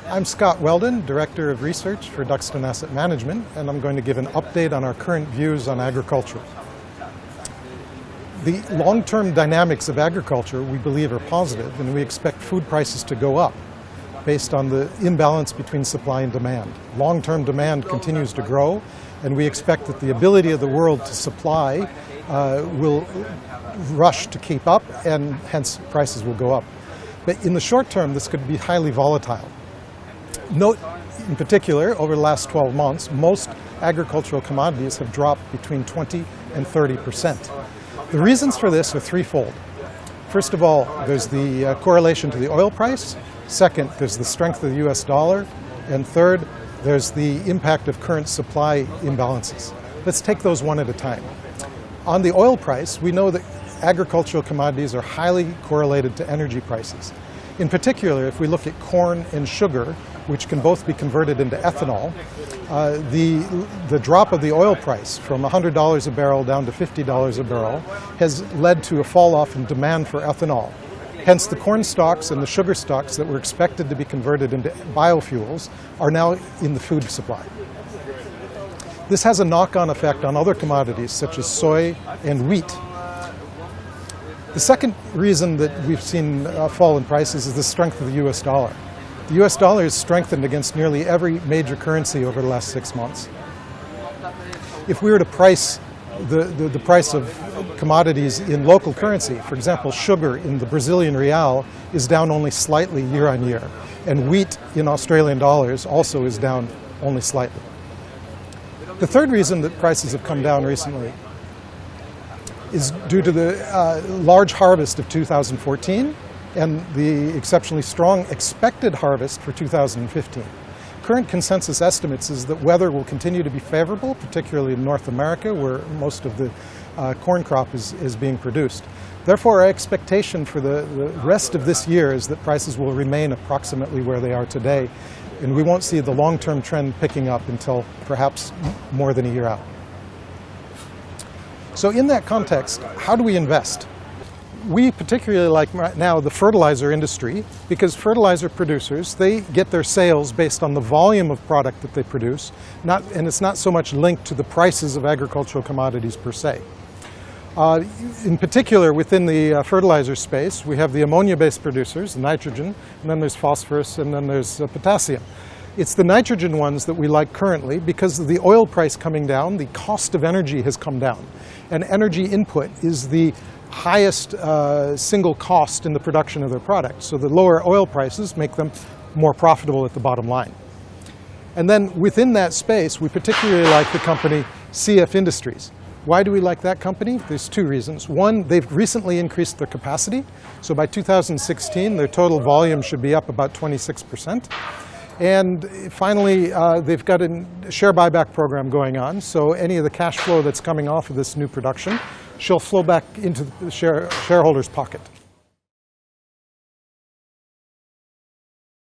I'm Scott Weldon, Director of Research for Duxton Asset Management, and I'm going to give an update on our current views on agriculture. The long-term dynamics of agriculture, we believe, are positive, and we expect food prices to go up based on the imbalance between supply and demand. Long-term demand continues to grow, and we expect that the ability of the world to supply will rush to keep up, and hence prices will go up. But in the short term, this could be highly volatile. Note, in particular, over the last 12 months, most agricultural commodities have dropped between 20 and 30%. The reasons for this are threefold. First of all, there's the correlation to the oil price. Second, there's the strength of the US dollar. And third, there's the impact of current supply imbalances. Let's take those one at a time. On the oil price, we know that agricultural commodities are highly correlated to energy prices. In particular, if we look at corn and sugar, which can both be converted into ethanol, the drop of the oil price from $100 a barrel down to $50 a barrel has led to a fall off in demand for ethanol. Hence, the corn stalks and the sugar stalks that were expected to be converted into biofuels are now in the food supply. This has a knock-on effect on other commodities such as soy and wheat. The second reason that we've seen a fall in prices is the strength of the US dollar. The US dollar has strengthened against nearly every major currency over the last 6 months. If we were to price the price of commodities in local currency, for example, sugar in the Brazilian real is down only slightly year on year, and wheat in Australian dollars also is down only slightly. The third reason that prices have come down recently is due to the large harvest of 2014 and the exceptionally strong expected harvest for 2015. Current consensus estimates is that weather will continue to be favorable, particularly in North America, where most of the corn crop is being produced. Therefore, our expectation for the rest of this year is that prices will remain approximately where they are today, and we won't see the long-term trend picking up until perhaps more than a year out. So in that context, how do we invest? We particularly like right now the fertilizer industry, because fertilizer producers, they get their sales based on the volume of product that they produce, and it's not so much linked to the prices of agricultural commodities per se. In particular, within the fertilizer space, we have the ammonia-based producers, nitrogen, and then there's phosphorus, and then there's potassium. It's the nitrogen ones that we like currently because of the oil price coming down, the cost of energy has come down. And energy input is the highest single cost in the production of their product. So the lower oil prices make them more profitable at the bottom line. And then within that space, we particularly like the company CF Industries. Why do we like that company? There's two reasons. One, they've recently increased their capacity. So by 2016, their total volume should be up about 26%. And finally, they've got a share buyback program going on. So any of the cash flow that's coming off of this new production shall flow back into the shareholders' pocket.